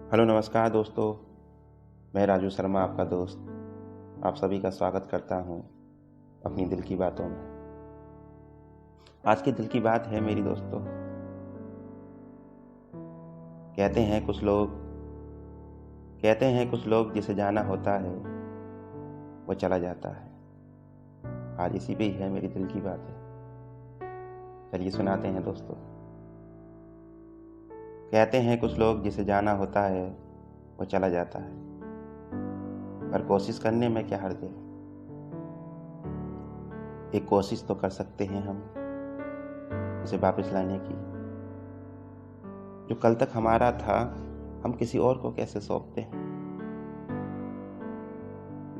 Hello नमस्कार दोस्तों। मैं राजू शर्मा आपका दोस्त आप सभी का स्वागत करता हूं अपनी दिल की बातों में। आज की दिल की बात है मेरी दोस्तों। कहते हैं कुछ लोग जिसे जाना होता है वो चला जाता है। आज इसी पे ही है मेरी दिल की बात है। चलिए सुनाते हैं दोस्तों। कहते हैं कुछ लोग जिसे जाना होता है वो चला जाता है, पर कोशिश करने में क्या हर्ज है। एक कोशिश तो कर सकते हैं हम उसे वापस लाने की। जो कल तक हमारा था हम किसी और को कैसे सौंपते हैं।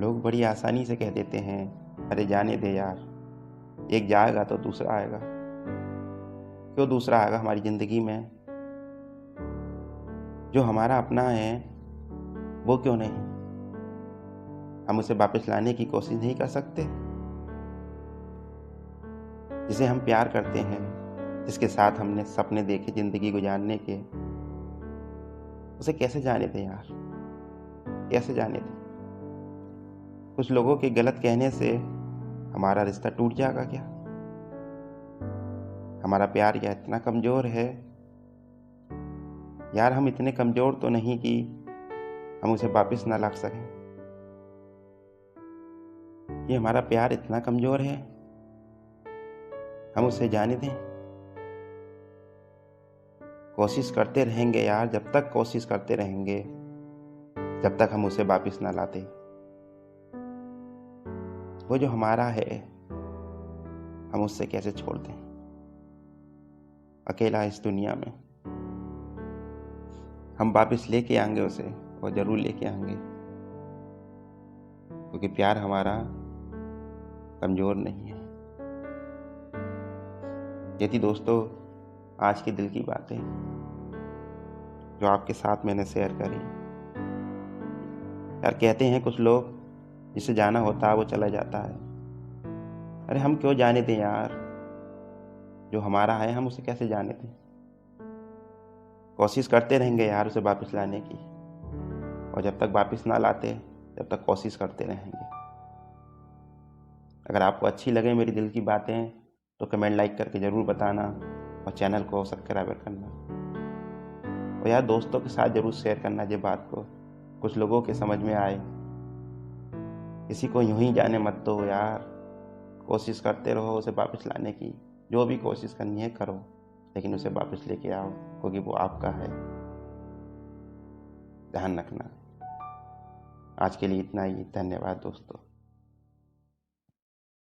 लोग बड़ी आसानी से कह देते हैं, अरे जाने दे यार, एक जाएगा तो दूसरा आएगा। क्यों दूसरा आएगा हमारी ज़िंदगी में? जो हमारा अपना है वो क्यों नहीं? हम उसे वापस लाने की कोशिश नहीं कर सकते? जिसे हम प्यार करते हैं, जिसके साथ हमने सपने देखे ज़िंदगी गुजारने के, उसे कैसे जाने दें यार, कैसे जाने दें? कुछ लोगों के गलत कहने से हमारा रिश्ता टूट जाएगा क्या? हमारा प्यार क्या इतना कमज़ोर है यार? हम इतने कमज़ोर तो नहीं कि हम उसे वापस ना ला सकें। ये हमारा प्यार इतना कमज़ोर है हम उसे जाने दें? कोशिश करते रहेंगे यार, जब तक कोशिश करते रहेंगे जब तक हम उसे वापस ना लाते। वो जो हमारा है हम उससे कैसे छोड़ दें अकेला इस दुनिया में। हम वापस लेके आएंगे उसे, और ज़रूर लेके आएंगे, क्योंकि प्यार हमारा कमज़ोर नहीं है। ये थी दोस्तों आज की दिल की बातें जो आपके साथ मैंने शेयर करी। यार कहते हैं कुछ लोग जिसे जाना होता है वो चला जाता है। अरे हम क्यों जाने दें यार? जो हमारा है हम उसे कैसे जाने दें? कोशिश करते रहेंगे यार उसे वापस लाने की, और जब तक वापस ना लाते तब तक कोशिश करते रहेंगे। अगर आपको अच्छी लगे मेरी दिल की बातें तो कमेंट लाइक करके ज़रूर बताना, और चैनल को सब्सक्राइब करना, और यार दोस्तों के साथ ज़रूर शेयर करना ये बात को, कुछ लोगों के समझ में आए। किसी को यूं ही जाने मत दो यार, कोशिश करते रहो उसे वापस लाने की। जो भी कोशिश करनी है करो, लेकिन उसे वापस लेके आओ, क्योंकि वो आपका है। ध्यान रखना। आज के लिए इतना ही। धन्यवाद दोस्तों।